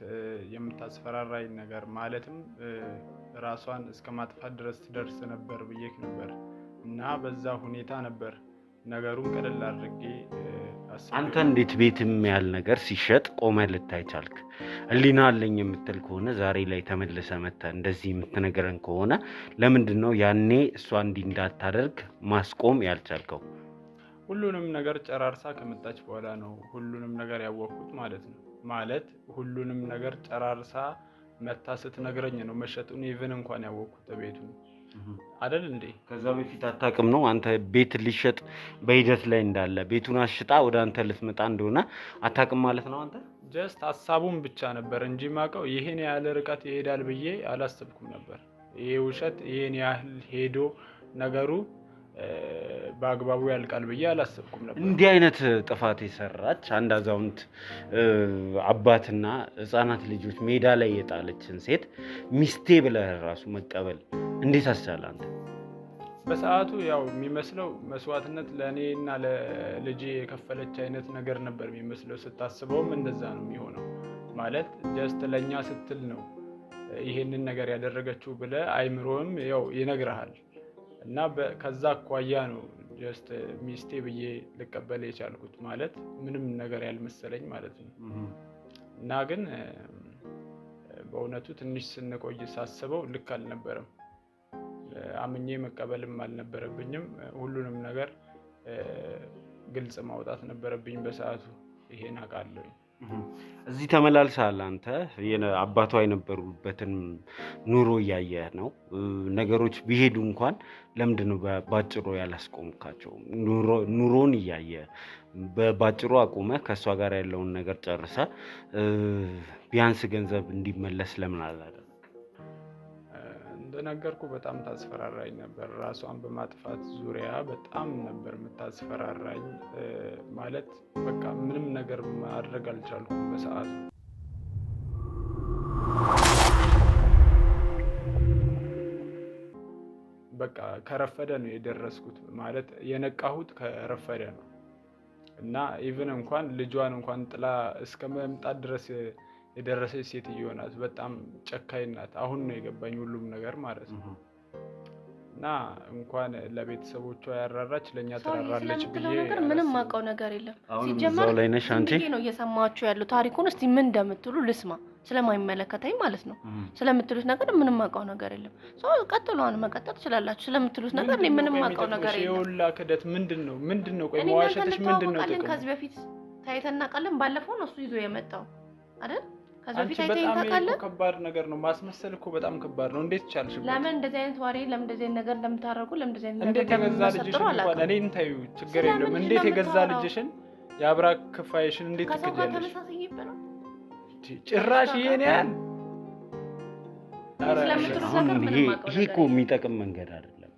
የምታስፈራራኝ ነገር ማለትም ራሷን እስከ ማጥፋት ድረስ ትደርስ ነበር ብዬክ ነበር እና በዛ ሁኔታ ነበር ነገሩን ቀለል አድርጌ
አንተ እንዴት ቤትም ያህል ነገር ሲሸጥ ቆመህ ልታይ ቻልክ? ህሊና አለኝ የምትል ከሆነ ዛሬ ላይ ተመልሰ መተህ እንደዚህ የምትነግረን ከሆነ ለምንድን ነው ያኔ እሷ እንዲህ እንዳታደርግ ማስቆም ያልቻልከው?
ሁሉንም ነገር ጨራርሳ ከመጣች በኋላ ነው ሁሉንም ነገር ያወቅኩት ማለት ነው። ማለት ሁሉንም ነገር ጨራርሳ መታ ስትነግረኝ ነው መሸጡን ኢቭን እንኳን ያወቅኩት ቤቱን አይደል እንዴ?
ከዛ በፊት አታውቅም ነው? አንተ ቤት ሊሸጥ በሂደት ላይ እንዳለ ቤቱን አሽጣ ወደ አንተ ልትመጣ እንደሆነ አታውቅም ማለት ነው? አንተ
ጀስት ሀሳቡን ብቻ ነበር እንጂ ማውቀው ይሄን ያህል ርቀት ይሄዳል ብዬ አላሰብኩም ነበር። ይሄ ውሸት ይሄን ያህል ሄዶ ነገሩ በአግባቡ ያልቃል ብዬ አላሰብኩም ነበር።
እንዲህ አይነት ጥፋት የሰራች አንድ አዛውንት አባትና ህፃናት ልጆች ሜዳ ላይ የጣለችን ሴት ሚስቴ ብለህ ራሱ መቀበል እንዴት አስቻለ? አንተ
በሰዓቱ ያው የሚመስለው መስዋዕትነት ለእኔና ለልጄ የከፈለች አይነት ነገር ነበር የሚመስለው። ስታስበውም እንደዛ ነው የሚሆነው። ማለት ጀስት ለእኛ ስትል ነው ይሄንን ነገር ያደረገችው ብለህ አይምሮም ያው ይነግርሃል። እና ከዛ አኳያ ነው ጀስት ሚስቴ ብዬ ልቀበል የቻልኩት። ማለት ምንም ነገር ያልመሰለኝ ማለት ነው። እና ግን በእውነቱ ትንሽ ስንቆይ ሳስበው ልክ አልነበረም። አምኜ መቀበልም አልነበረብኝም። ሁሉንም ነገር ግልጽ ማውጣት ነበረብኝ በሰዓቱ። ይሄን አውቃለሁ።
እዚህ ተመላልሰሃል አንተ። አባቷ የነበሩበትን ኑሮ እያየህ ነው። ነገሮች ቢሄዱ እንኳን ለምንድን ነው ባጭሩ ያላስቆምካቸው? ኑሮን እያየህ ባጭሩ አቁመህ ከእሷ ጋር ያለውን ነገር ጨርሰህ ቢያንስ ገንዘብ እንዲመለስ ለምን አላደረግም?
እንደነገርኩ በጣም ታስፈራራኝ ነበር። ራሷን በማጥፋት ዙሪያ በጣም ነበር የምታስፈራራኝ። ማለት በቃ ምንም ነገር ማድረግ አልቻልኩም በሰዓቱ። በቃ ከረፈደ ነው የደረስኩት። ማለት የነቃሁት ከረፈደ ነው እና ኢቭን እንኳን ልጇን እንኳን ጥላ እስከ መምጣት ድረስ የደረሰች ሴትዮ ናት። በጣም ጨካኝ ናት። አሁን ነው የገባኝ ሁሉም ነገር ማለት ነው። እና እንኳን ለቤተሰቦቿ ያራራች ለእኛ ትራራለች ብዬ
ነገር ምንም ማውቀው ነገር የለም።
ሲጀመር ላይ ነሽ አንቺ
ነው እየሰማችሁ ያለው ታሪኩን። እስቲ ምን እንደምትሉ ልስማ፣ ስለማይመለከተኝ ማለት ነው። ስለምትሉት ነገር ምንም ማውቀው ነገር የለም። ቀጥሏን መቀጠል ትችላላችሁ። ስለምትሉት ነገር እኔ ምንም ማውቀው ነገር የለም።
የሁላ ክደት ምንድነው? ቆይ መዋሸትሽ ምንድነው ጥቅሙ?
ከዚህ በፊት ታይተና ቃለን ባለፈው ነው እሱ ይዞ የመጣው አይደል? ከዚህ በፊት
አንቺ
ታይተና
በጣም
ቃለን
ከባድ ነገር ነው። ማስመሰል እኮ በጣም ከባድ ነው። እንዴት ቻልሽ?
ለምን እንደዚህ አይነት ወሬ ለምን እንደዚህ አይነት ነገር እንደምታረጉ ለምን እንደዚህ አይነት ነገር
እንዴት የገዛ ልጅሽን እንኳን እኔን ታዩ ችግር የለም። እንዴት የገዛ ልጅሽን የአብራክ ክፋይሽን እንዴት ትክጃለሽ? ጭራሽ ይሄን ያህል
ይሄ እኮ የሚጠቅም መንገድ አይደለም።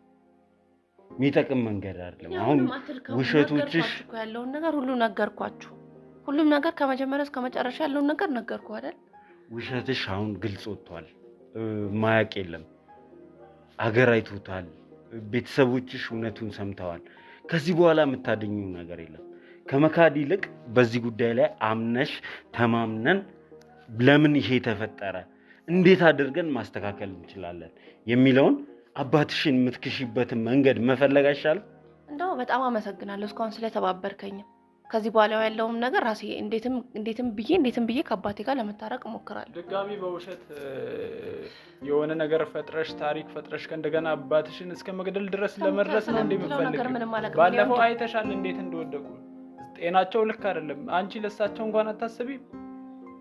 የሚጠቅም መንገድ አይደለም። አሁን ውሸቶችሽ
ያለውን ነገር ሁሉ ነገርኳችሁ። ሁሉም ነገር ከመጀመሪያ እስከ መጨረሻ ያለውን ነገር ነገርኩ አይደል?
ውሸትሽ አሁን ግልጽ ወጥቷል። ማያቅ የለም። አገር አይቶታል። ቤተሰቦችሽ እውነቱን ሰምተዋል። ከዚህ በኋላ የምታደኙ ነገር የለም። ከመካድ ይልቅ በዚህ ጉዳይ ላይ አምነሽ ተማምነን ለምን ይሄ ተፈጠረ፣ እንዴት አድርገን ማስተካከል እንችላለን የሚለውን አባትሽን የምትክሽበትን መንገድ መፈለግ አይሻልም?
እንደው በጣም አመሰግናለሁ እስካሁን ስለተባበርከኝ። ከዚህ በኋላ ያለውም ነገር ራሴ እንዴትም ብዬ ከአባቴ ጋር ለመታረቅ እሞክራለሁ።
ድጋሚ በውሸት የሆነ ነገር ፈጥረሽ ታሪክ ፈጥረሽ ከእንደገና አባትሽን እስከ መግደል ድረስ ለመድረስ ነው እንደምፈልግ። ባለፈው አይተሻል እንዴት እንደወደቁ። ጤናቸው ልክ አይደለም። አንቺ ለሳቸው እንኳን አታስቢም።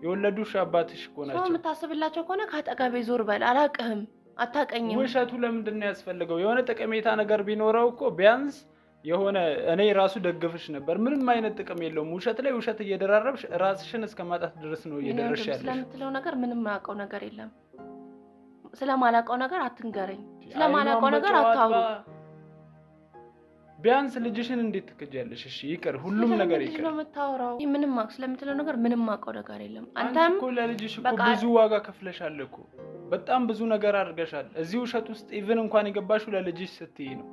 የወለዱሽ አባትሽ እኮ ናቸው።
ሰው የምታስብላቸው ከሆነ ከአጠገቤ ዞር በል። አላቅህም፣ አታቀኝም።
ውሸቱ ለምንድን ነው ያስፈልገው? የሆነ ጠቀሜታ ነገር ቢኖረው እኮ ቢያንስ የሆነ እኔ ራሱ ደግፍሽ ነበር። ምንም አይነት ጥቅም የለውም። ውሸት ላይ ውሸት እየደራረብሽ ራስሽን እስከ ማጣት ድረስ ነው እየደረስሽ ያለሽ።
ስለምትለው ነገር ምንም ማውቀው ነገር የለም። ስለማላውቀው ነገር አትንገረኝ። ስለማላውቀው ነገር አታውሩ።
ቢያንስ ልጅሽን እንዴት ትክጃለሽ? እሺ ይቅር፣ ሁሉም ነገር ይቅር።
ምንም ስለምትለው ነገር ምንም ማውቀው ነገር የለም። አንተም
እኮ ለልጅሽ እኮ ብዙ ዋጋ ከፍለሻል እኮ። በጣም ብዙ ነገር አድርገሻል። እዚህ ውሸት ውስጥ ኢቭን እንኳን የገባሽው ለልጅሽ ስትይ ነው።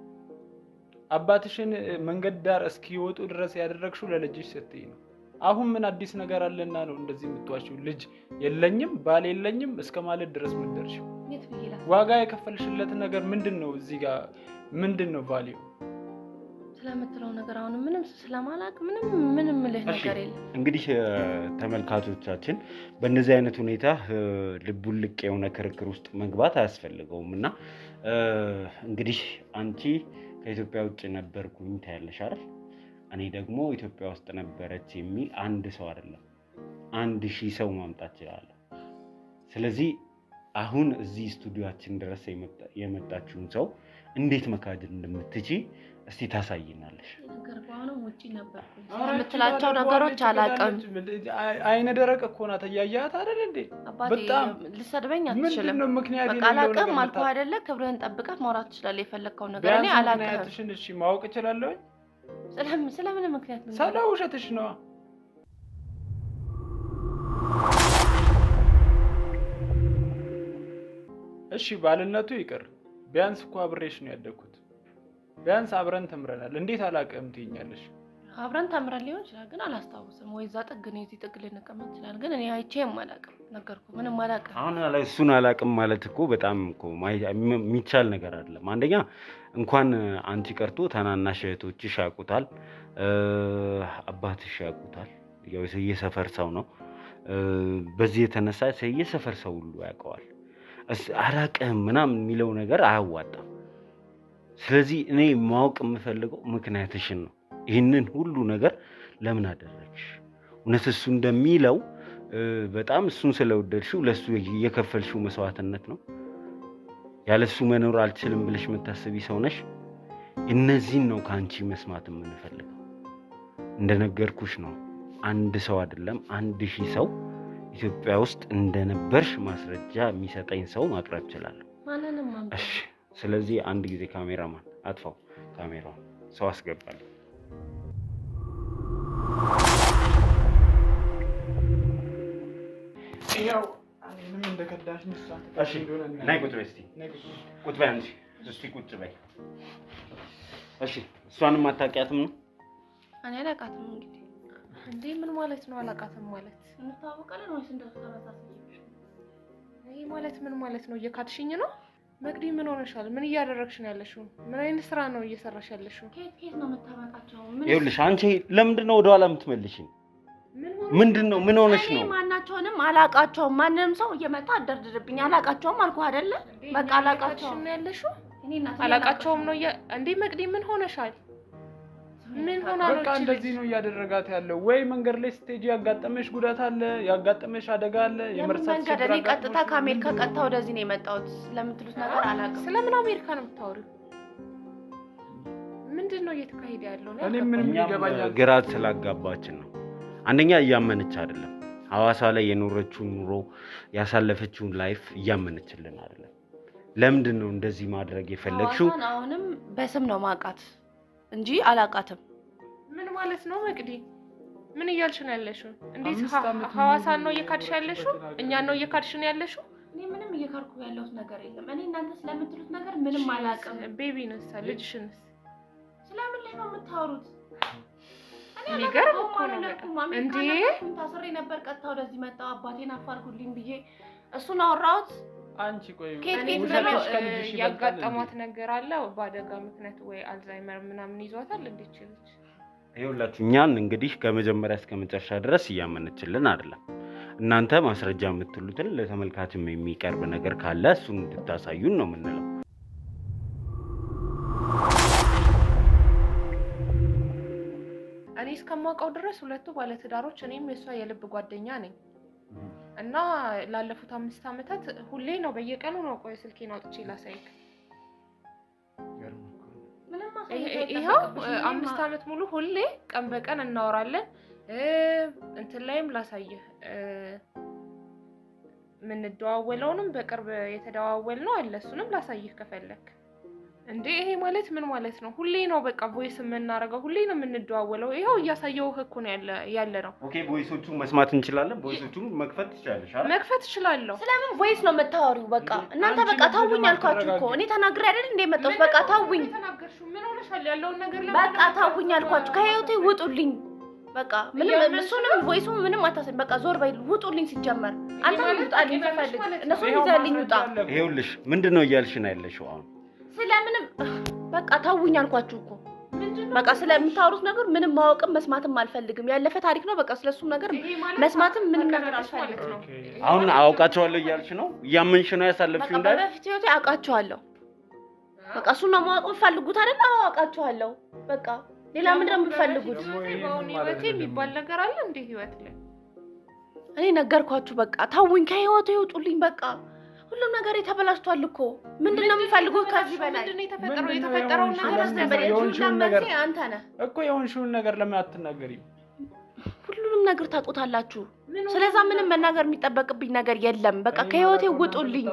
አባትሽን መንገድ ዳር እስኪወጡ ድረስ ያደረግሽው ለልጅሽ ስትይ ነው። አሁን ምን አዲስ ነገር አለና ነው እንደዚህ የምትዋሽው? ልጅ የለኝም ባል የለኝም እስከ ማለት ድረስ ምትደርሺው? ዋጋ የከፈልሽለት ነገር ምንድነው? እዚህ ጋር ምንድነው ቫልዩ?
ስለምትለው ነገር አሁን ምንም ስለማላቅ ምንም ልህ ነገር የለም።
እንግዲህ ተመልካቾቻችን በእነዚህ አይነት ሁኔታ ልቡን ልቅ የሆነ ክርክር ውስጥ መግባት አያስፈልገውም እና እንግዲህ አንቺ ከኢትዮጵያ ውጭ ነበርኩኝ ታያለሽ አይደል? እኔ ደግሞ ኢትዮጵያ ውስጥ ነበረች የሚል አንድ ሰው አይደለም 1000 ሰው ማምጣት ይችላል። ስለዚህ አሁን እዚህ ስቱዲዮአችን ድረስ የመጣችውን ሰው እንዴት መካድ እንደምትችይ እስቲ ታሳይናለሽ።
ነገር ባለው ውጪ ነበርኩኝ የምትላቸው ነገሮች አላውቅም።
አይነ ደረቅ እኮ ናት። እያያት አይደል እንዴ?
በጣም ልሰድበኝ አትችልም።
ምንድነው ምክንያት
የሌለው ነገር አላውቅም አልኩህ አይደለ? ክብርህን ጠብቀህ ማውራት ትችላለህ የፈለግከው ነገር። እኔ አላውቅም።
ምክንያትሽን እሺ ማወቅ እችላለሁ?
ስለምን ምክንያት ነው?
ስለ ውሸትሽ ነው። እሺ ባልነቱ ይቅር። ቢያንስ እኮ አብሬሽ ነው ያደግኩት። ቢያንስ አብረን ተምረናል። እንዴት አላውቅም ትይኛለሽ?
አብረን ተምረን ሊሆን ይችላል ግን አላስታውስም። ወይ እዛ ጥግ ነው እዚህ ጥግ ልንቀመጥ ይችላል ግን እኔ አይቼም አላውቅም። ነገርኩህ ምንም አላውቅም።
አሁን እሱን አላውቅም ማለት እኮ በጣም እኮ የሚቻል ነገር አይደለም። አንደኛ እንኳን አንቺ ቀርቶ ታናናሽ እህቶችሽ ያውቁታል፣ አባትሽ ያውቁታል። ያው የሰፈር ሰው ነው። በዚህ የተነሳ የሰፈር ሰው ሁሉ ያውቀዋል። አላውቅም ምናምን የሚለው ነገር አያዋጣም። ስለዚህ እኔ ማወቅ የምፈልገው ምክንያትሽን ነው። ይህንን ሁሉ ነገር ለምን አደረግሽ? እውነት እሱ እንደሚለው በጣም እሱን ስለወደድሽው ለሱ የከፈልሽው መስዋዕትነት ነው? ያለሱ መኖር አልችልም ብለሽ የምታስቢ ሰው ነሽ? እነዚህን ነው ከአንቺ መስማት የምንፈልገው። እንደነገርኩሽ ነው። አንድ ሰው አይደለም 1000 ሰው ኢትዮጵያ ውስጥ እንደነበርሽ ማስረጃ የሚሰጠኝ ሰው ማቅረብ እችላለሁ።
ማንንም ማምጣት።
እሺ ስለዚህ አንድ ጊዜ ካሜራማን አጥፋው ካሜራውን፣ ሰው አስገባለሁ።
ያው ምንም እንደከዳሽ ንሳ።
እሺ ናይ ቁጭ በይ እስቲ፣ ቁጭ በይ አንቺ እስቲ ቁጭ በይ። እሺ እሷንም አታውቂያትም ነው?
እኔ አላውቃትም። እንግዲህ
እንዴ ምን ማለት ነው አላውቃትም ማለት?
እንታወቃለን ወይስ እንደሱ ተመሳሳይ?
ይሄ ማለት ምን ማለት ነው? እየካድሽኝ ነው? መቅዲ ምን ሆነሻል? ምን እያደረግሽ ነው ያለሽው? ምን አይነት ስራ ነው እየሰራሽ ያለሽው?
ከየት ነው የምታመጣቸው?
ይኸውልሽ አንቺ ለምንድን ነው ወደኋላ የምትመልሽኝ? ምንድን ነው? ምን ሆነሽ ነው?
እኔ ማናቸውንም አላውቃቸውም። ማንንም ሰው እየመጣ አደርድርብኝ። አላውቃቸውም አልኩህ አይደለ? በቃ አላውቃቸውም
ነው ያለሽው።
እኔ እናት
አላውቃቸውም ነው እንዴ? መቅዲ ምን ሆነሻል? ምን ሆነ ነው?
በቃ እንደዚህ ነው እያደረጋት ያለው። ወይ መንገድ ላይ ስትሄጂ ያጋጠመሽ ጉዳት አለ፣ ያጋጠመሽ አደጋ አለ፣ የመርሳት
መንገድ እኔ ቀጥታ ከአሜሪካ ቀጥታ ወደዚህ ነው የመጣሁት። ስለምትሉት ነገር አላውቅም።
ስለምን አሜሪካ ነው የምታወሪው? ምንድን ነው እየተካሄደ ያለው?
እኔ ምንም ይገባኛል።
ግራ ስላጋባችን ነው። አንደኛ እያመነች አይደለም። ሐዋሳ ላይ የኖረችውን ኑሮ ያሳለፈችውን ላይፍ እያመነችልን አይደለም። ለምንድን ነው እንደዚህ ማድረግ የፈለግሽው?
አሁንም በስም ነው ማውቃት እንጂ አላውቃትም።
ምን ማለት ነው መቅዲ? ምን እያልሽ ነው ያለሽው? እንዴት ሐዋሳን ነው እየካድሽ ያለሽው? እኛን ነው እየካድሽ ነው ያለሽው?
እኔ ምንም እየካድኩ ያለሁት ነገር የለም። እኔ እናንተ ስለምትሉት ነገር ምንም አላውቅም።
ቤቢንስ ልጅሽንስ
ስለምን ላይ ነው የምታወሩት?
የሚገርም እኮ ነው እንዴ!
ታስሬ ነበር። ቀጥታ ወደዚህ መጣሁ። አባቴን አፋልጉልኝ ብዬ እሱን አወራሁት።
አንቺ ቆይ
ያጋጠሟት ነገር አለ በአደጋ ምክንያት ወይ አልዛይመር ምናምን ይዟታል እንዴ? ይችላል።
ይኸውላችሁ እኛን እንግዲህ ከመጀመሪያ እስከ መጨረሻ ድረስ እያመነችልን አይደለም። እናንተ ማስረጃ የምትሉትን ለተመልካችም የሚቀርብ ነገር ካለ እሱን እንድታሳዩን ነው የምንለው።
እኔ እስከማውቀው ድረስ ሁለቱ ባለትዳሮች፣ እኔም የሷ የልብ ጓደኛ ነኝ እና ላለፉት 5 ዓመታት ሁሌ ነው በየቀኑ ነው። ቆይ ስልኬን አውጥቼ ላሳይክ። ይሄው 5 ዓመት ሙሉ ሁሌ ቀን በቀን እናወራለን። እንትን ላይም ላሳይህ የምንደዋወለውንም በቅርብ የተደዋወልነው አለ። እሱንም ላሳይህ ከፈለክ። እንዴ ይሄ ማለት ምን ማለት ነው? ሁሌ ነው በቃ ቮይስ የምናደርገው፣ ሁሌ ነው የምንደዋወለው። ይሄው እያሳየውህ እኮ ነው ያለ ነው።
ኦኬ ቮይሶቹን መስማት እንችላለን። ቮይሶቹን መክፈት ትችላለሽ አይደል?
መክፈት እችላለሁ።
ስለምን ቮይስ ነው የምታወሪው? በቃ እናንተ በቃ ታውኝ አልኳችሁ እኮ። እኔ ተናግሬ አይደል እንደ መጣሁት። በቃ ታውኝ።
ምን ሆነሻል? ያለውን ነገር
በቃ ታውኝ አልኳችሁ። ከህይወቴ ውጡልኝ። በቃ ምንም እሱንም ቮይሱም ምንም አታሰኝ። በቃ ዞር በይ፣ ውጡልኝ። ሲጀመር አንተ ውጣልኝ ተፈልግ። እነሱ ይዘልኝ ውጣ።
ይኸውልሽ ምንድነው እያልሽ ነው ያለሽው አሁን?
ስለምንም በቃ ታውኝ አልኳችሁ እኮ። በቃ ስለምታወሩት ነገር ምንም ማወቅም መስማትም አልፈልግም። ያለፈ ታሪክ ነው። በቃ ስለሱም ነገር መስማትም ምንም ነገር አልፈልግም።
አሁን አውቃቸዋለሁ እያልሽ ነው? እያመንሽ ነው ያሳለፍሽው እንዳለ?
በፊት ህይወቴ አውቃቸዋለሁ። በቃ እሱን ነው ማወቅ የምትፈልጉት አይደል? አዎ አውቃቸዋለሁ። በቃ ሌላ ምንድን ነው የምትፈልጉት?
ህይወቴ የሚባል ነገር አለ እንዴ? ህይወት ላይ
እኔ ነገርኳችሁ። በቃ ታውኝ፣ ከህይወቴ ይውጡልኝ። በቃ ሁሉም ነገር የተበላሽቷል እኮ። ምንድነው የሚፈልጉት ከዚህ በላይ?
ምንድነው የተፈጠረው
ነገር? አንተ ነህ
እኮ የሆንሽውን ነገር ለምን አትናገሪም?
ሁሉንም ነገር ታውቁታላችሁ። ስለዛ ምንም መናገር የሚጠበቅብኝ ነገር የለም። በቃ ከህይወቴ ውጡልኝ።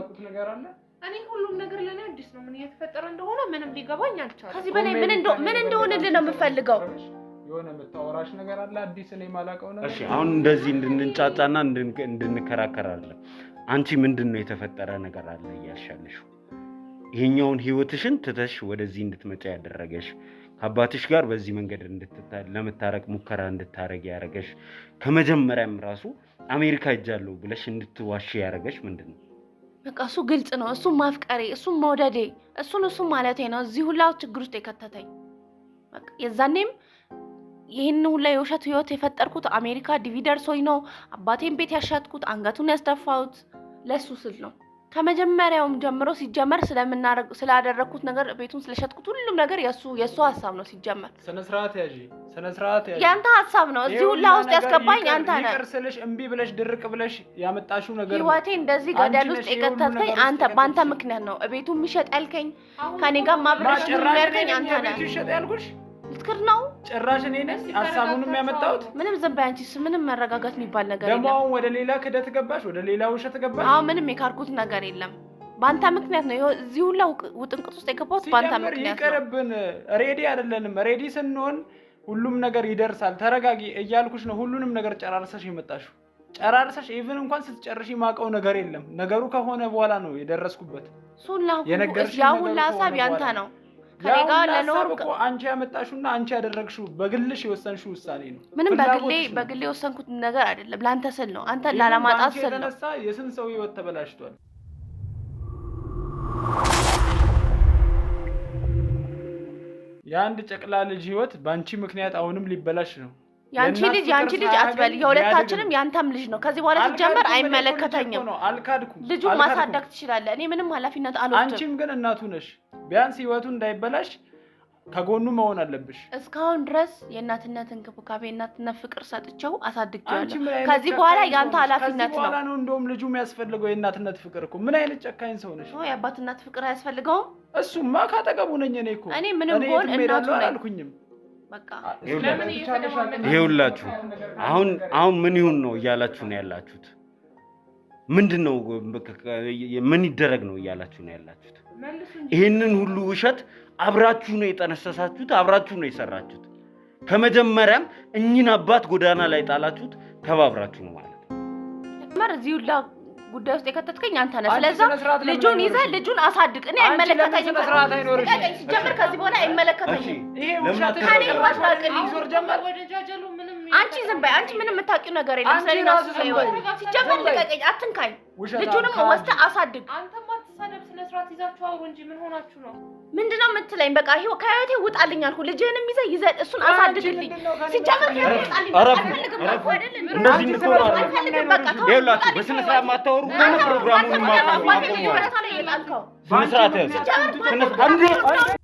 እኔ ሁሉም ነገር ለኔ አዲስ ነው። ምን እየተፈጠረ እንደሆነ ምንም ሊገባኝ አልቻለም።
ከዚህ በላይ ምን እንደሆነልህ ነው የምፈልገው?
የሆነ የምታወራሽ ነገር አለ አዲስ እኔ የማላውቀው ነገር?
እሺ አሁን እንደዚህ እንድንጫጫና እንድንከራከር አይደለም። አንቺ ምንድነው የተፈጠረ ነገር አለ እያልሻለሽ? ይሄኛውን ህይወትሽን ትተሽ ወደዚህ እንድትመጪ ያደረገሽ፣ ከአባትሽ ጋር በዚህ መንገድ ለመታረቅ ሙከራ እንድታረጊ ያደረገሽ፣ ከመጀመሪያም ራሱ አሜሪካ ሄጃለሁ ብለሽ እንድትዋሽ ያደረገሽ ምንድነው?
በቃ እሱ ግልጽ ነው። እሱ ማፍቀሬ፣ እሱ መውደዴ፣ እሱ ማለቴ ነው እዚህ ሁላ ችግር ውስጥ የከተተኝ። በቃ የዛኔም ይሄን ሁላ የውሸት ህይወት የፈጠርኩት አሜሪካ ዲቪ ደርሶኝ ነው። አባቴን ቤት ያሻጥኩት፣ አንገቱን ያስደፋሁት ለሱ ስል ነው። ከመጀመሪያውም ጀምሮ ሲጀመር ስላደረኩት ነገር፣ ቤቱን ስለሸጥኩት ሁሉም ነገር የሱ ሀሳብ ነው። ሲጀመር
ስነ ስርዓት ያዢ፣ ስነ ስርዓት ያዢ።
ያንተ ሀሳብ ነው እዚህ ሁላ ውስጥ ያስገባኝ አንተ ነህ።
ይቅር ስልሽ እምቢ ብለሽ ድርቅ ብለሽ ያመጣሽው ነገር ነው።
ህይወቴ እንደዚህ ገደል ውስጥ የከተትከኝ አንተ፣ በአንተ ምክንያት ነው። ቤቱ የሚሸጥ ያልከኝ፣ ከኔ ጋር ማብረሽ ያልከኝ አንተ ነህ።
ቤቱ ይሸጥ ያልኩሽ
ልትክር ነው
ጭራሽ እኔ ነኝ ሀሳቡንም ያመጣሁት።
ምንም ዝም በይ አንቺ። ምንም መረጋጋት የሚባል ነገር
የለም።
ደግሞ
አሁን ወደ ሌላ ክደት ገባሽ፣ ወደ ሌላ ውሸት ገባሽ።
አዎ ምንም የካርኩት ነገር የለም። በአንተ ምክንያት ነው እዚህ ሁላ ውጥንቅጥ ውስጥ የገባሁት በአንተ ምክንያት ነው።
ይቀርብን። ሬዲ አይደለንም። ሬዲ ስንሆን ሁሉም ነገር ይደርሳል። ተረጋጊ እያልኩሽ ነው። ሁሉንም ነገር ጨራርሰሽ የመጣሽው ጨራርሰሽ ኢቭን እንኳን ስትጨርሺ ማቀው ነገር የለም። ነገሩ ከሆነ በኋላ ነው የደረስኩበት።
ያ ሁላ ሀሳብ ያንተ ነው። ከኔጋ ለኖር
አንቺ ያመጣሽውና አንቺ ያደረግሽው በግልሽ የወሰንሽው ውሳኔ ነው።
ምንም በግሌ የወሰንኩት ነገር አይደለም። ላንተ ስል ነው። አንተ ላለማጣት ስል ነው።
የተነሳ የስንት ሰው ህይወት ተበላሽቷል። የአንድ ጨቅላ ልጅ ህይወት በአንቺ ምክንያት አሁንም ሊበላሽ ነው። ያንቺ ልጅ አትበል። የሁለታችንም ያንተም ልጅ ነው። ከዚህ በኋላ ሲጀመር አይመለከተኝም። አልካድኩም።
ልጁን ማሳደግ ትችላለህ። እኔ ምንም ኃላፊነት አልወስድም።
አንቺም ግን እናቱ ነሽ። ቢያንስ ህይወቱ እንዳይበላሽ ከጎኑ መሆን አለብሽ።
እስካሁን ድረስ የእናትነት እንክብካቤ የእናትነት ፍቅር ሰጥቼው አሳድጌዋለሁ። ከዚህ በኋላ ያንተ ኃላፊነት ነው።
እንደውም ልጁ የሚያስፈልገው የእናትነት ፍቅር እኮ። ምን አይነት ጨካኝ ሰው ነሽ?
የአባትነት ፍቅር አያስፈልገውም?
እሱማ ካጠገቡ ነኝ እኔ እኮ።
እኔ ምንም ሆን እናቱ ነኝ
አልኩኝም።
በቃ
ይኸውላችሁ አሁን ምን ይሁን ነው እያላችሁ ነው ያላችሁት? ምንድነው ምን ይደረግ ነው እያላችሁ ነው ያላችሁት? ይሄንን ሁሉ ውሸት አብራችሁ ነው የጠነሰሳችሁት፣ አብራችሁ ነው የሰራችሁት። ከመጀመሪያም እኚህን አባት ጎዳና ላይ ጣላችሁት ተባብራችሁ ነው ማለት ነው።
እዚህ ሁላ ጉዳይ ውስጥ የከተትከኝ አንተ ነህ። ስለዚህ ልጁን ይዘህ ልጁን አሳድግ። እኔ አይመለከተኝም። ጀምር ከዚህ በኋላ አይመለከተኝም።
ይሄ ውሸት
ዞር ጀመር። አንቺ ዝም በይ። አንቺ ምንም የምታውቂው ነገር የለም። ስለሌላ ሲጀመር ልቀቀኝ፣ አትንካኝ። ልጁንም ወስደህ አሳድግ።
አንተም አትሳደብ። ስነ ስርዓት ይዛችሁ አውሩ እንጂ ምን ሆናችሁ ነው?
ምንድነው የምትለኝ? በቃ ከህይወቴ ውጣልኝ አልኩህ። ልጅህንም ይዘህ እሱን አሳድግልኝ። ሲጀመር ከህይወቴ አልፈልግም እኮ አይደል?
እንደዚህ እንድትሆኑ አልፈልግም። በቃ ይኸውላችሁ በስነ ስርዓት ማታወሩ ከሆነ ፕሮግራሙን ማቆም። ስነ ስርዓት ያዝ።